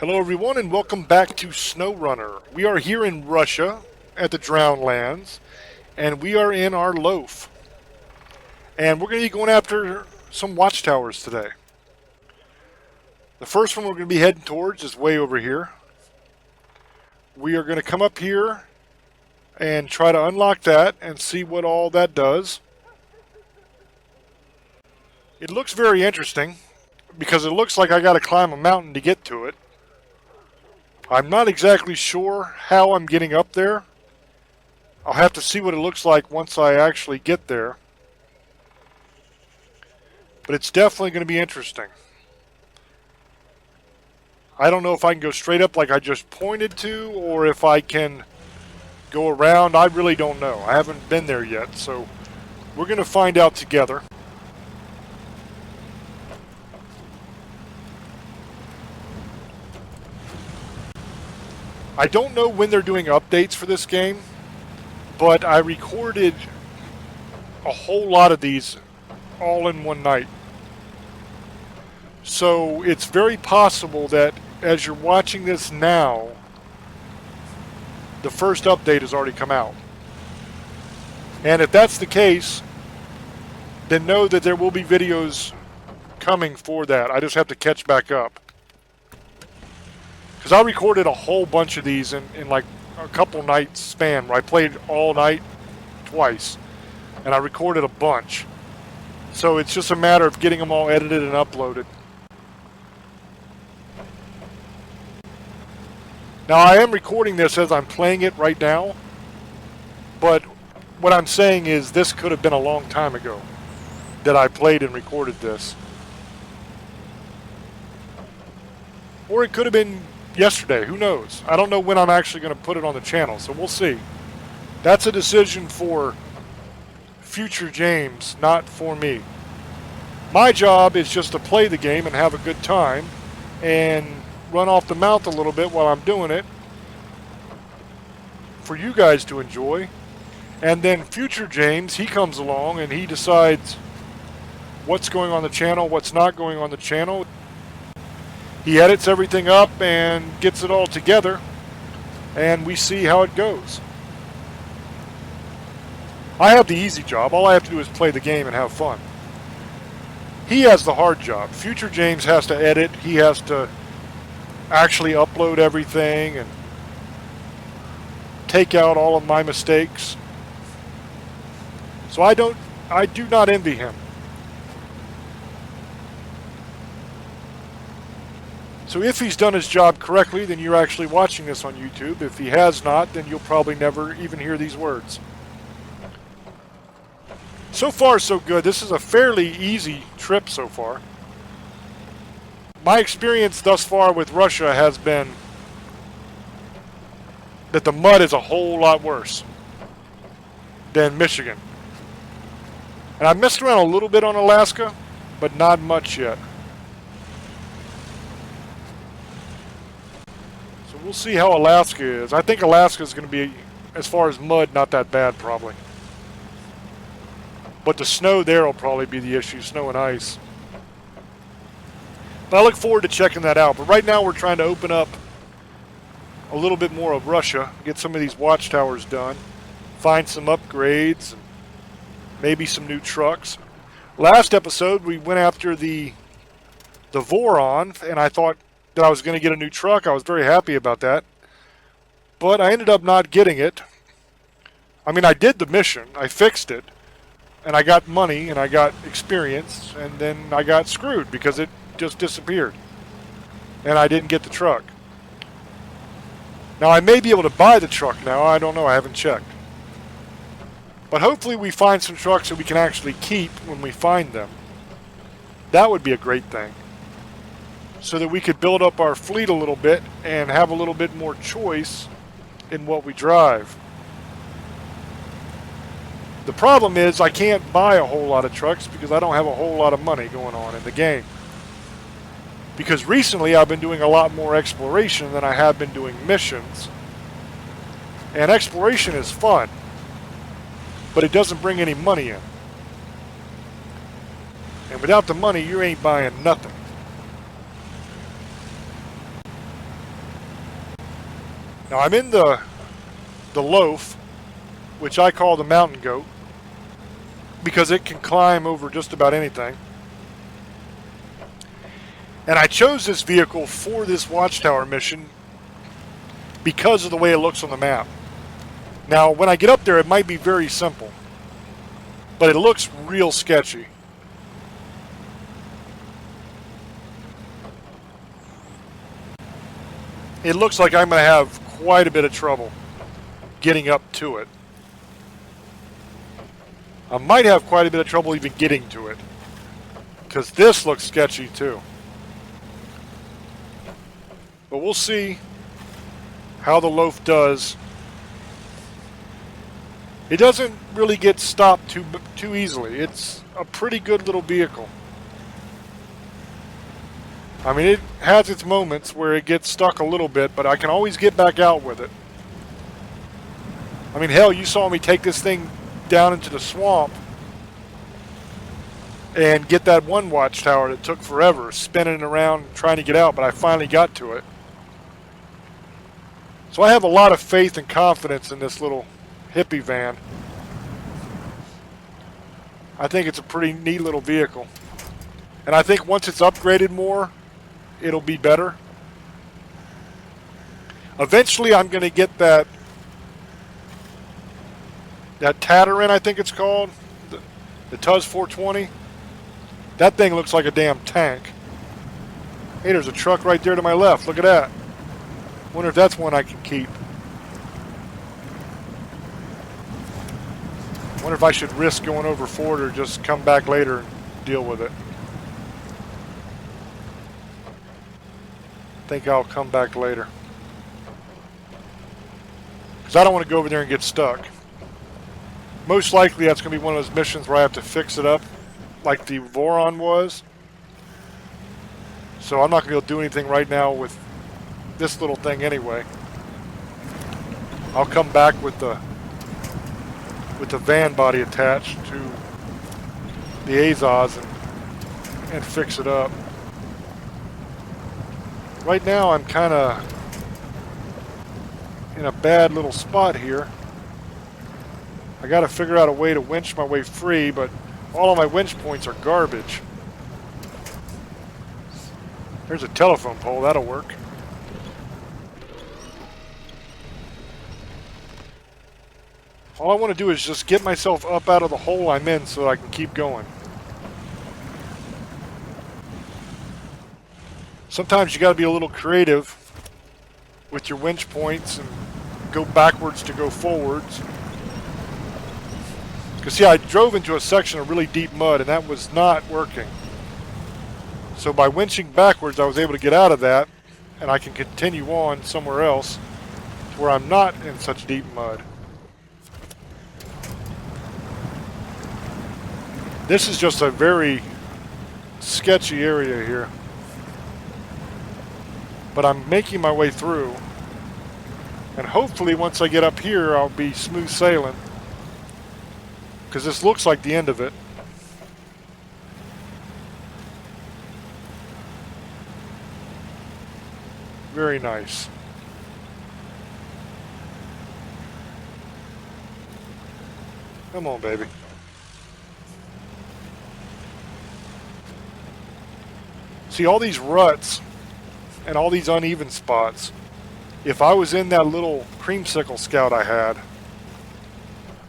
Hello everyone and welcome back to SnowRunner. We are here in Russia at the Drowned Lands and we are in our loaf. And we're going to be going after some watchtowers today. The first one we're going to be heading towards is way over here. We are going to come up here and try to unlock that and see what all that does. It looks very interesting because it looks like I got to climb a mountain to get to it. I'm not exactly sure how I'm getting up there. I'll have to see what it looks like once I actually get there. But it's definitely going to be interesting. I don't know if I can go straight up like I just pointed to, or if I can go around. I really don't know. I haven't been there yet, so we're going to find out together. I don't know when they're doing updates for this game, but I recorded a whole lot of these all in one night. So it's very possible that as you're watching this now, the first update has already come out. And if that's the case, then know that there will be videos coming for that. I just have to catch back up. Because I recorded a whole bunch of these in like a couple nights span where I played all night twice. And I recorded a bunch. So it's just a matter of getting them all edited and uploaded. Now I am recording this as I'm playing it right now. But what I'm saying is this could have been a long time ago that I played and recorded this. Or it could have been yesterday, who knows? I don't know when I'm actually going to put it on the channel, so we'll see. That's a decision for future James, not for me. My job is just to play the game and have a good time and run off the mouth a little bit while I'm doing it for you guys to enjoy. And then future James, he comes along and he decides what's going on the channel, what's not going on the channel. He edits everything up and gets it all together, and we see how it goes. I have the easy job. All I have to do is play the game and have fun. He has the hard job. Future James has to edit. He has to actually upload everything and take out all of my mistakes. So I do not envy him. So if he's done his job correctly, then you're actually watching this on YouTube. If he has not, then you'll probably never even hear these words. So far, so good. This is a fairly easy trip so far. My experience thus far with Russia has been that the mud is a whole lot worse than Michigan. And I messed around a little bit on Alaska, but not much yet. We'll see how Alaska is. I think Alaska is going to be, as far as mud, not that bad probably. But the snow there will probably be the issue, snow and ice. But I look forward to checking that out. But right now we're trying to open up a little bit more of Russia, get some of these watchtowers done, find some upgrades, and maybe some new trucks. Last episode we went after the Voron, and I thought that I was going to get a new truck. I was very happy about that. But I ended up not getting it. I mean, I did the mission. I fixed it. And I got money and I got experience. And then I got screwed because it just disappeared. And I didn't get the truck. Now, I may be able to buy the truck now. I don't know. I haven't checked. But hopefully we find some trucks that we can actually keep when we find them. That would be a great thing. So that we could build up our fleet a little bit and have a little bit more choice in what we drive. The problem is I can't buy a whole lot of trucks because I don't have a whole lot of money going on in the game. Because recently I've been doing a lot more exploration than I have been doing missions. And exploration is fun, but it doesn't bring any money in. And without the money, you ain't buying nothing. Now I'm in the loaf, which I call the mountain goat, because it can climb over just about anything. And I chose this vehicle for this watchtower mission because of the way it looks on the map. Now, when I get up there, it might be very simple, but it looks real sketchy. It looks like I'm going to have quite a bit of trouble getting up to it. I might have quite a bit of trouble even getting to it, because this looks sketchy too. But we'll see how the loaf does. It doesn't really get stopped too easily. It's a pretty good little vehicle. I mean, it has its moments where it gets stuck a little bit, but I can always get back out with it. I mean, hell, you saw me take this thing down into the swamp and get that one watchtower that took forever, spinning around trying to get out, but I finally got to it. So I have a lot of faith and confidence in this little hippie van. I think it's a pretty neat little vehicle. And I think once it's upgraded more, it'll be better. Eventually I'm going to get that Tatarin, I think it's called, the Tuz 420. That thing looks like a damn tank. Hey, there's a truck right there to my left. Look at that. Wonder if that's one I can keep. Wonder if I should risk going over for it or just come back later and deal with it. I think I'll come back later, because I don't want to go over there and get stuck. Most likely that's going to be one of those missions where I have to fix it up like the Voron was. So I'm not going to be able to do anything right now with this little thing anyway. I'll come back with the van body attached to the Azaz and fix it up. Right now I'm kind of in a bad little spot here. I got to figure out a way to winch my way free, but all of my winch points are garbage. There's a telephone pole, that'll work. All I want to do is just get myself up out of the hole I'm in so I can keep going. Sometimes you got to be a little creative with your winch points and go backwards to go forwards. Because see, I drove into a section of really deep mud and that was not working. So by winching backwards I was able to get out of that, and I can continue on somewhere else to where I'm not in such deep mud. This is just a very sketchy area here. But I'm making my way through. And hopefully once I get up here I'll be smooth sailing, because this looks like the end of it. Very nice. Come on, baby. See, all these ruts and all these uneven spots, if I was in that little creamsicle scout I had,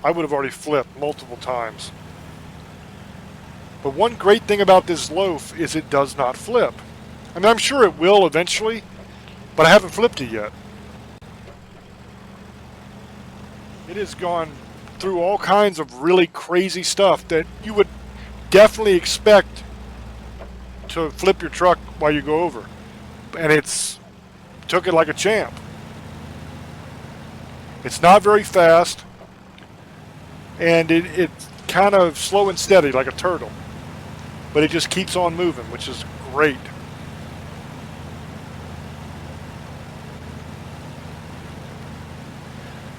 I would have already flipped multiple times. But one great thing about this loaf is it does not flip. I mean, I'm sure it will eventually, but I haven't flipped it yet. It has gone through all kinds of really crazy stuff that you would definitely expect to flip your truck while you go over. And it's took it like a champ. It's not very fast, and it's kind of slow and steady like a turtle, but it just keeps on moving, which is great.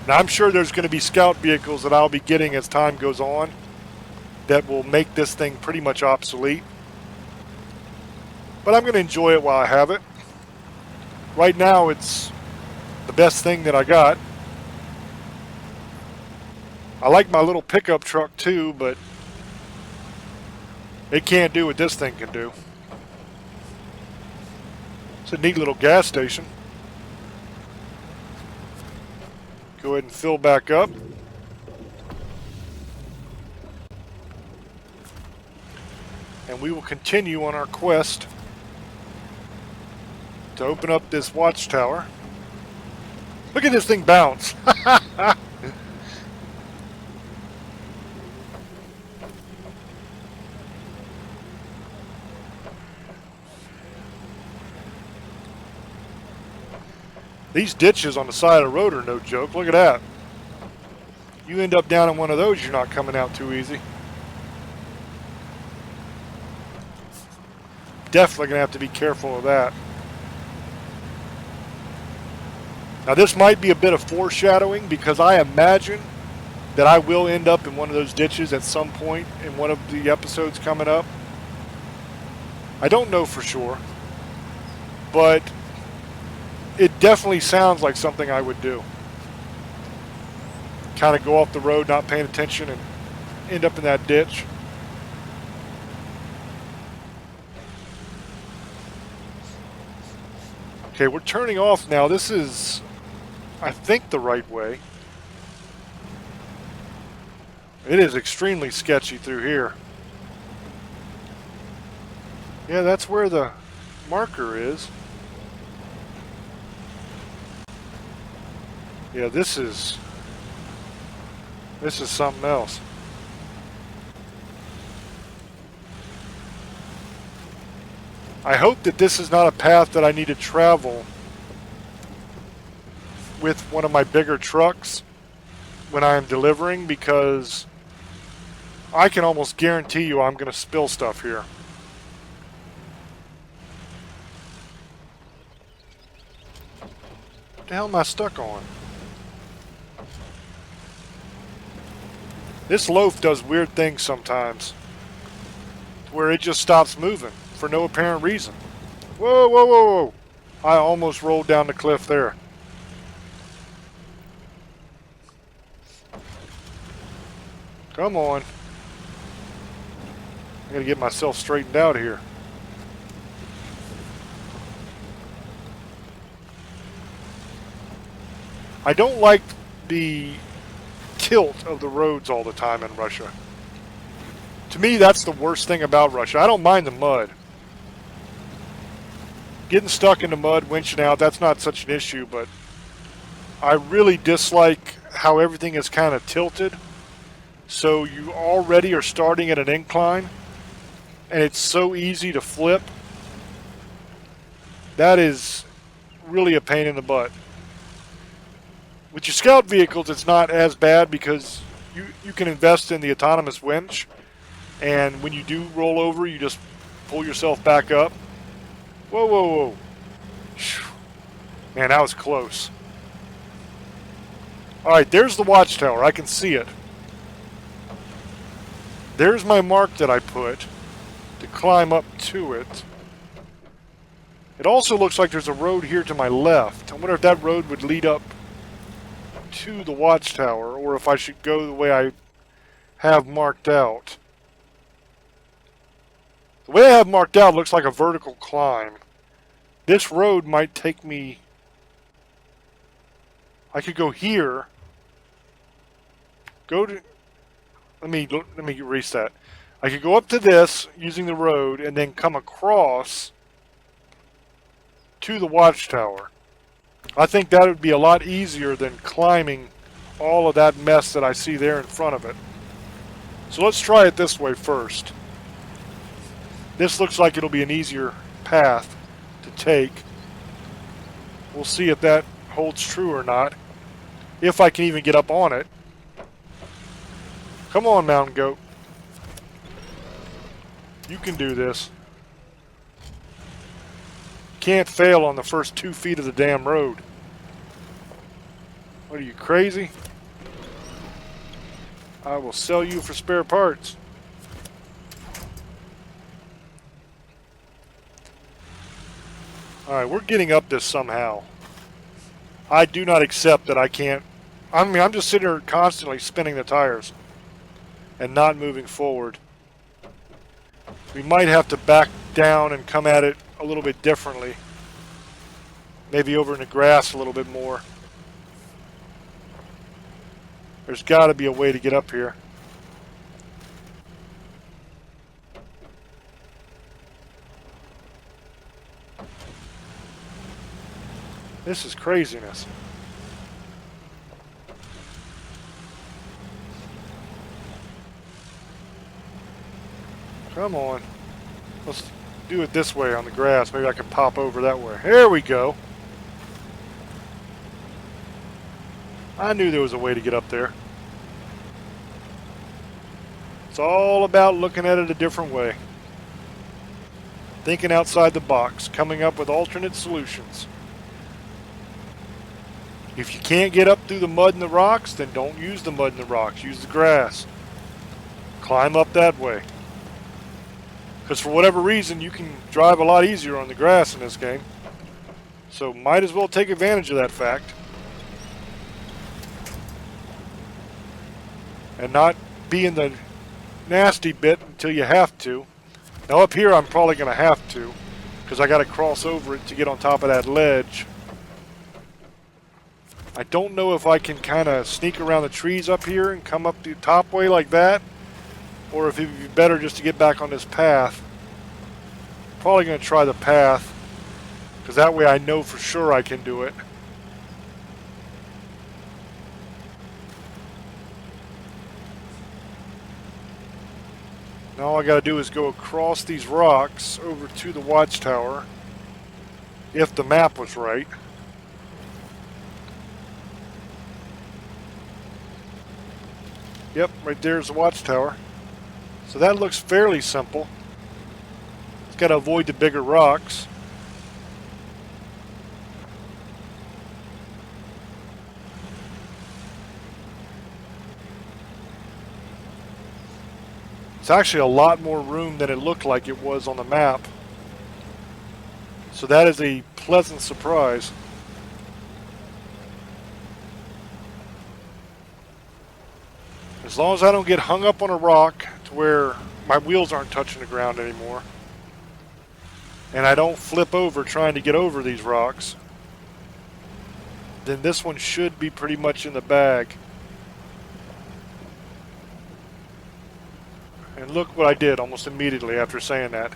Now I'm sure there's going to be scout vehicles that I'll be getting as time goes on that will make this thing pretty much obsolete, but I'm going to enjoy it while I have it. Right now it's the best thing that I got. I like my little pickup truck too, but it can't do what this thing can do. It's a neat little gas station. Go ahead and fill back up. And we will continue on our quest to open up this watchtower. Look at this thing bounce. These ditches on the side of the road are no joke. Look at that. You end up down in one of those, you're not coming out too easy. Definitely going to have to be careful of that. Now this might be a bit of foreshadowing because I imagine that I will end up in one of those ditches at some point in one of the episodes coming up. I don't know for sure, but it definitely sounds like something I would do. Kind of go off the road, not paying attention, and end up in that ditch. Okay, we're turning off now. This is, I think, the right way. It is extremely sketchy through here. Yeah, that's where the marker is. Yeah, this is something else. I hope that this is not a path that I need to travel with one of my bigger trucks when I am delivering, because I can almost guarantee you I'm going to spill stuff here. What the hell am I stuck on? This loaf does weird things sometimes, where it just stops moving for no apparent reason. Whoa, whoa, whoa, whoa. I almost rolled down the cliff there. Come on. I gotta get myself straightened out here. I don't like the tilt of the roads all the time in Russia. To me, that's the worst thing about Russia. I don't mind the mud. Getting stuck in the mud, winching out, that's not such an issue, but I really dislike how everything is kind of tilted. So you already are starting at an incline, and it's so easy to flip. That is really a pain in the butt. With your scout vehicles, it's not as bad because you can invest in the autonomous winch, and when you do roll over, you just pull yourself back up. Whoa, whoa, whoa. Man, that was close. Alright, there's the watchtower. I can see it. There's my mark that I put to climb up to it. It also looks like there's a road here to my left. I wonder if that road would lead up to the watchtower, or if I should go the way I have marked out. The way I have marked out looks like a vertical climb. This road might take me... I could go here. Go to... Let me erase that. I could go up to this using the road and then come across to the watchtower. I think that would be a lot easier than climbing all of that mess that I see there in front of it. So let's try it this way first. This looks like it'll be an easier path to take. We'll see if that holds true or not. If I can even get up on it. Come on, mountain goat. You can do this. Can't fail on the first 2 feet of the damn road. What are you, crazy? I will sell you for spare parts. Alright, we're getting up this somehow. I do not accept that I can't. I mean, I'm just sitting here constantly spinning the tires and not moving forward. We might have to back down and come at it a little bit differently. Maybe over in the grass a little bit more. There's got to be a way to get up here. This is craziness. Come on. Let's do it this way on the grass. Maybe I can pop over that way. There we go. I knew there was a way to get up there. It's all about looking at it a different way. Thinking outside the box. Coming up with alternate solutions. If you can't get up through the mud and the rocks, then don't use the mud and the rocks. Use the grass. Climb up that way. Because for whatever reason, you can drive a lot easier on the grass in this game. So might as well take advantage of that fact. And not be in the nasty bit until you have to. Now up here I'm probably going to have to. Because I got to cross over it to get on top of that ledge. I don't know if I can kind of sneak around the trees up here and come up the top way like that. Or if it would be better just to get back on this path. Probably going to try the path. Because that way I know for sure I can do it. Now all I got to do is go across these rocks over to the watchtower. If the map was right. Yep, right there's the watchtower. So that looks fairly simple. It's got to avoid the bigger rocks. It's actually a lot more room than it looked like it was on the map. So that is a pleasant surprise. As long as I don't get hung up on a rock to where my wheels aren't touching the ground anymore. And I don't flip over trying to get over these rocks. Then this one should be pretty much in the bag. And look what I did almost immediately after saying that.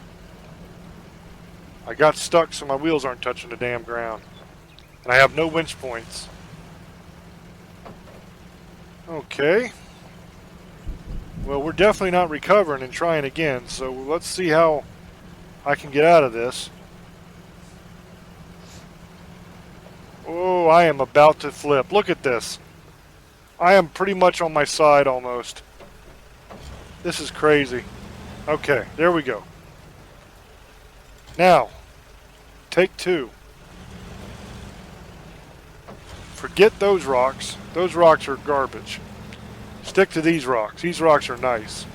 I got stuck so my wheels aren't touching the damn ground. And I have no winch points. Okay. Well, we're definitely not recovering and trying again, so let's see how I can get out of this. Oh, I am about to flip. Look at this. I am pretty much on my side almost. This is crazy. Okay, there we go. Now, take two. Forget those rocks. Those rocks are garbage. Stick to these rocks. These rocks are nice.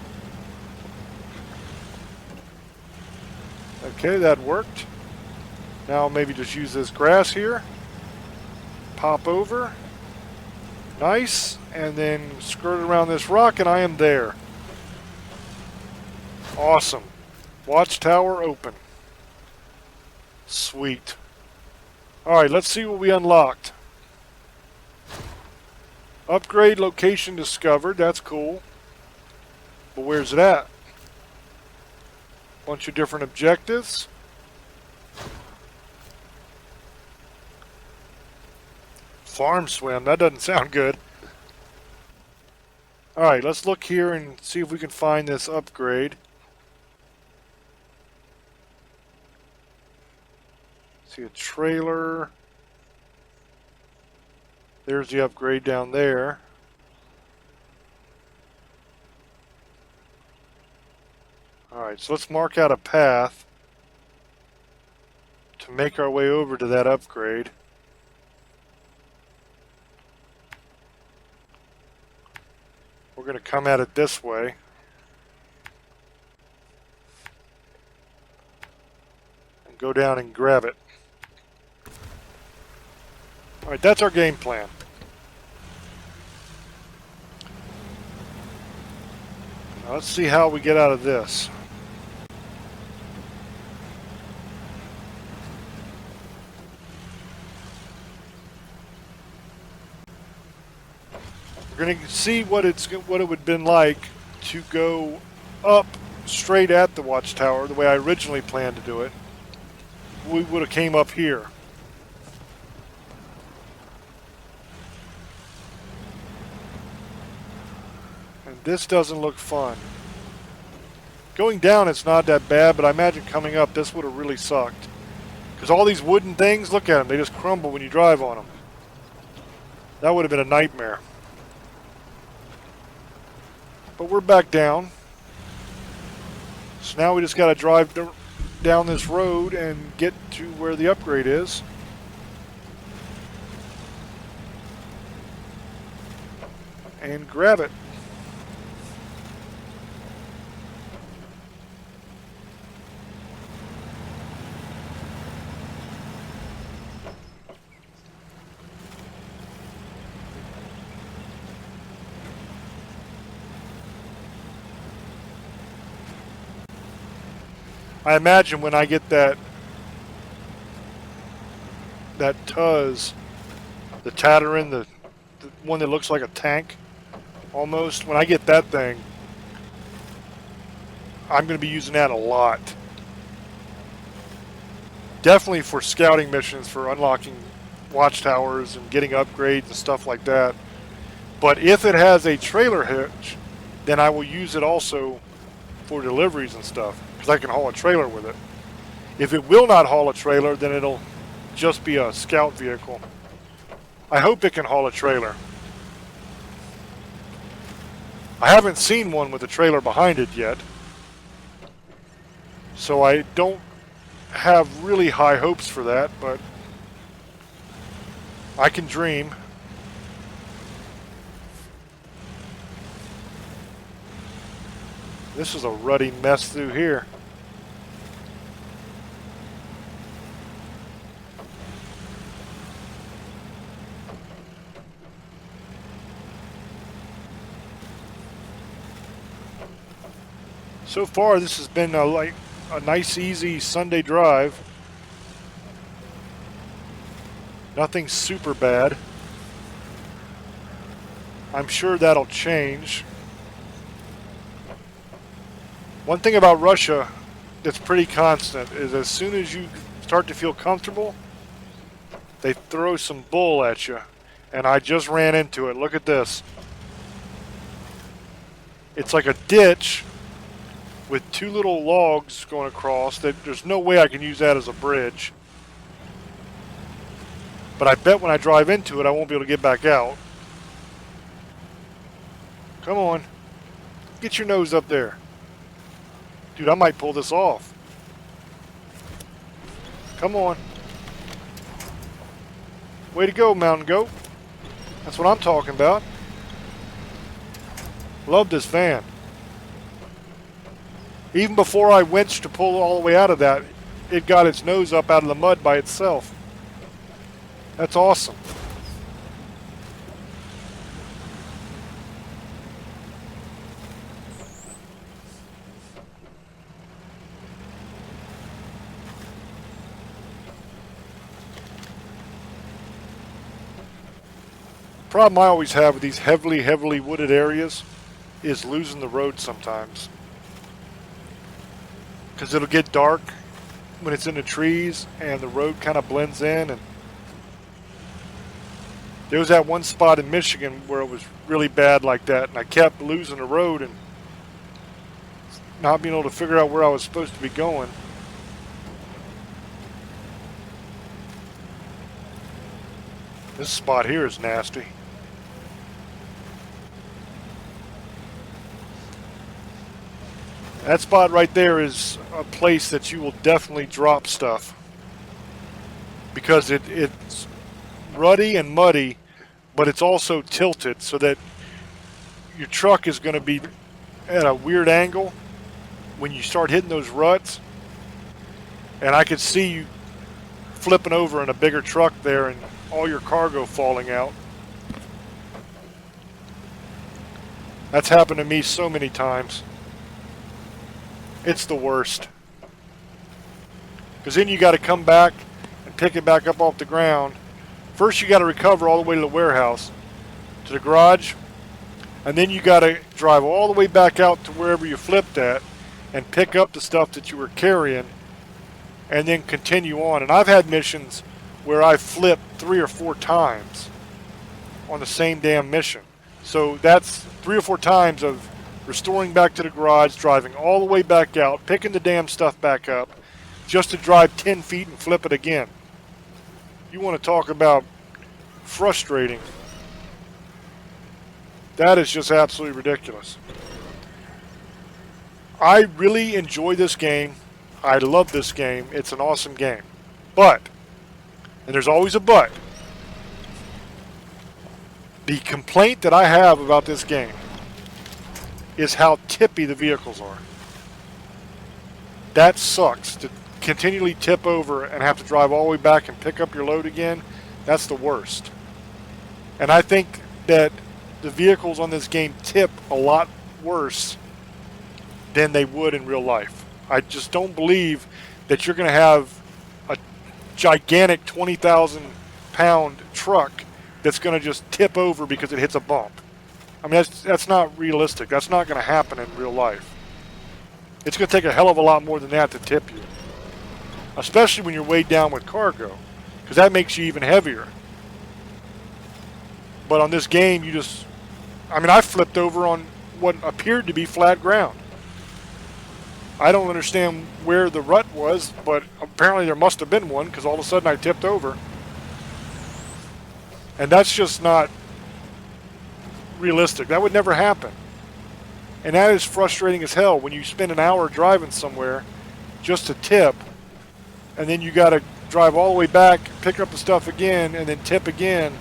Okay, that worked. Now maybe just use this grass here. Pop over. Nice. And then skirt around this rock and I am there. Awesome. Watchtower open. Sweet. Alright, let's see what we unlocked. Upgrade location discovered. That's cool. But where's it at? Bunch of different objectives. Farm swim. That doesn't sound good. Alright, let's look here and see if we can find this upgrade. See a trailer. There's the upgrade down there. Alright, so let's mark out a path to make our way over to that upgrade. We're going to come at it this way. And go down and grab it. Alright, that's our game plan. Now let's see how we get out of this. We're going to see what it would have been like to go up straight at the watchtower the way I originally planned to do it. We would have came up here. And this doesn't look fun. Going down it's not that bad, but I imagine coming up this would have really sucked. Because all these wooden things, look at them, they just crumble when you drive on them. That would have been a nightmare. But we're back down. So now we just got to drive down this road and get to where the upgrade is. And grab it. I imagine when I get that Tuz, the Tatarin, the one that looks like a tank, almost, when I get that thing, I'm going to be using that a lot. Definitely for scouting missions, for unlocking watchtowers and getting upgrades and stuff like that. But if it has a trailer hitch, then I will use it also for deliveries and stuff, because I can haul a trailer with it. If it will not haul a trailer, then it'll just be a scout vehicle. I hope it can haul a trailer. I haven't seen one with a trailer behind it yet, so I don't have really high hopes for that, but I can dream. This is a ruddy mess through here. So far, this has been like a nice, easy Sunday drive. Nothing super bad. I'm sure that'll change. One thing about Russia that's pretty constant is as soon as you start to feel comfortable, they throw some bull at you. And I just ran into it. Look at this. It's like a ditch with two little logs going across. There's no way I can use that as a bridge. But I bet when I drive into it, I won't be able to get back out. Come on. Get your nose up there. Dude, I might pull this off. Come on. Way to go, mountain goat. That's what I'm talking about. Love this van. Even before I winched to pull all the way out of that, it got its nose up out of the mud by itself. That's awesome. Problem I always have with these heavily wooded areas is losing the road sometimes. Because it'll get dark when it's in the trees and the road kind of blends in. And there was that one spot in Michigan where it was really bad like that, and I kept losing the road and not being able to figure out where I was supposed to be going. This spot here is nasty. That spot right there is a place that you will definitely drop stuff. Because it's ruddy and muddy, but it's also tilted so that your truck is going to be at a weird angle when you start hitting those ruts. And I could see you flipping over in a bigger truck there and all your cargo falling out. That's happened to me so many times. It's the worst. Because then you got to come back and pick it back up off the ground. First you got to recover all the way to the warehouse, to the garage, and then you got to drive all the way back out to wherever you flipped at and pick up the stuff that you were carrying and then continue on. And I've had missions where I flipped 3 or 4 times on the same damn mission. So that's 3 or 4 times of restoring back to the garage, driving all the way back out, picking the damn stuff back up, just to drive 10 feet and flip it again. You want to talk about frustrating. That is just absolutely ridiculous. I really enjoy this game. I love this game. It's an awesome game. But, and there's always a but, the complaint that I have about this game is how tippy the vehicles are. That sucks. To continually tip over and have to drive all the way back and pick up your load again, that's the worst. And I think that the vehicles on this game tip a lot worse than they would in real life. I just don't believe that you're going to have a gigantic 20,000 pound truck that's going to just tip over because it hits a bump. I mean, that's not realistic. That's not going to happen in real life. It's going to take a hell of a lot more than that to tip you. Especially when you're weighed down with cargo, because that makes you even heavier. But on this game, you just... I mean, I flipped over on what appeared to be flat ground. I don't understand where the rut was, but apparently there must have been one, because all of a sudden I tipped over. And that's just not realistic. That would never happen. And that is frustrating as hell when you spend an hour driving somewhere just to tip, and then you got to drive all the way back, pick up the stuff again, and then tip again.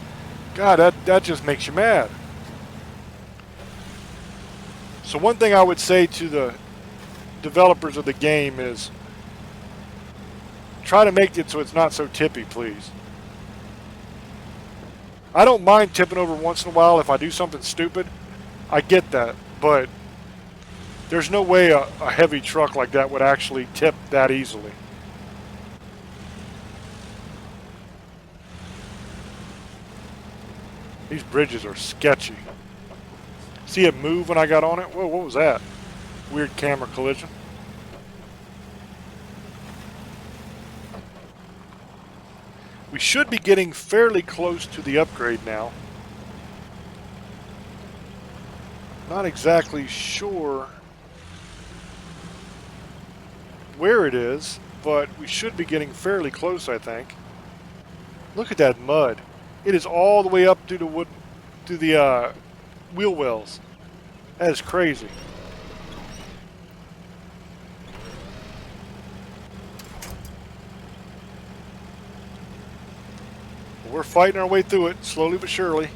God, that just makes you mad. So one thing I would say to the developers of the game is try to make it so it's not so tippy, please. I don't mind tipping over once in a while if I do something stupid. I get that, but there's no way a heavy truck like that would actually tip that easily. These bridges are sketchy. See it move when I got on it? Whoa, what was that? Weird camera collision. We should be getting fairly close to the upgrade now. Not exactly sure where it is, but we should be getting fairly close, I think. Look at that mud. It is all the way up to the wood, to the wheel wells. That is crazy. We're fighting our way through it, slowly but surely.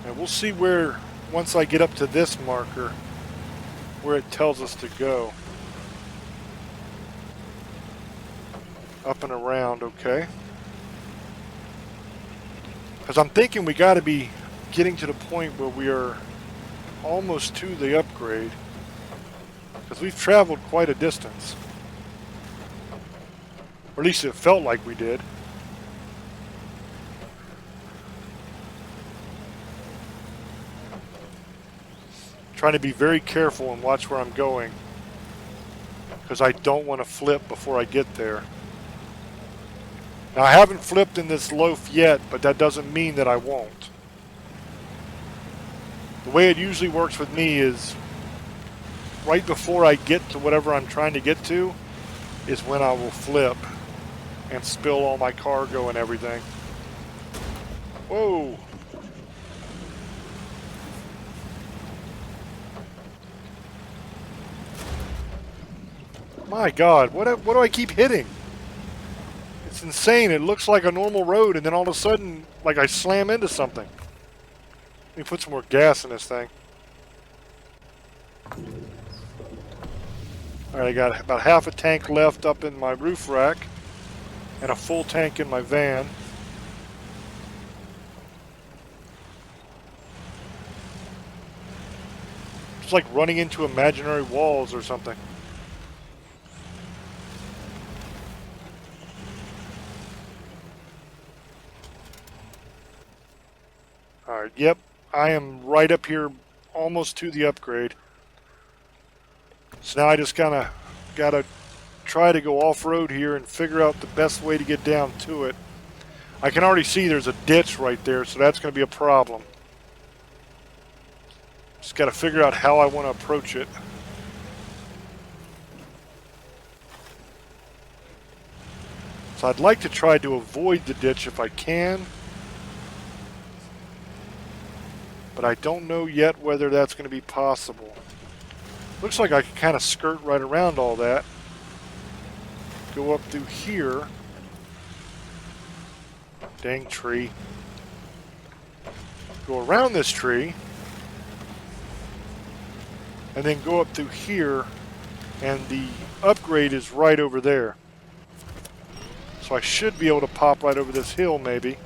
And we'll see where, once I get up to this marker, where it tells us to go. Up and around, okay. Because I'm thinking we got to be getting to the point where we are almost to the upgrade, because we've traveled quite a distance, or at least it felt like we did. Trying to be very careful and watch where I'm going, because I don't want to flip before I get there. Now, I haven't flipped in this loaf yet, but that doesn't mean that I won't. The way it usually works with me is right before I get to whatever I'm trying to get to is when I will flip and spill all my cargo and everything. Whoa! My God, what do I keep hitting? It's insane. It looks like a normal road, and then all of a sudden, like I slam into something. Let me put some more gas in this thing. Alright, I got about half a tank left up in my roof rack and a full tank in my van. It's like running into imaginary walls or something. Alright, yep. I am right up here almost to the upgrade. So now I just kind of got to try to go off-road here and figure out the best way to get down to it. I can already see there's a ditch right there, so that's going to be a problem. Just got to figure out how I want to approach it. So I'd like to try to avoid the ditch if I can. But I don't know yet whether that's going to be possible. Looks like I can kind of skirt right around all that. Go up through here. Dang tree. Go around this tree. And then go up through here. And the upgrade is right over there. So I should be able to pop right over this hill maybe.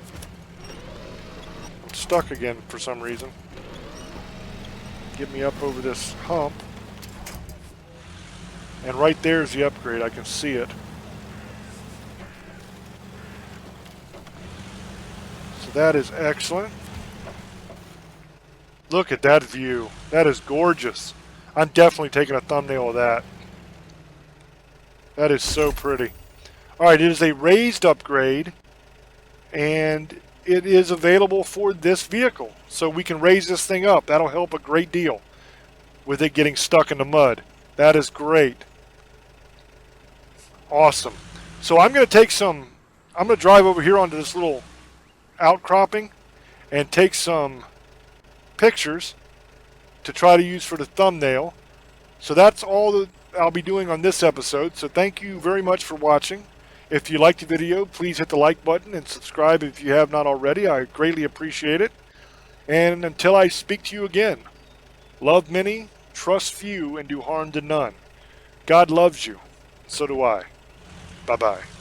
I'm stuck again for some reason. Get me up over this hump. And right there's the upgrade. I can see it. So that is excellent. Look at that view. That is gorgeous. I'm definitely taking a thumbnail of that. That is so pretty. Alright, it is a raised upgrade. And it is available for this vehicle. So we can raise this thing up. That'll help a great deal with it getting stuck in the mud. That is great. Awesome. So I'm going to drive over here onto this little outcropping and take some pictures to try to use for the thumbnail. So that's all that I'll be doing on this episode. So thank you very much for watching. If you liked the video, please hit the like button and subscribe if you have not already. I greatly appreciate it. And until I speak to you again, love many, trust few, and do harm to none. God loves you. So do I. Bye-bye.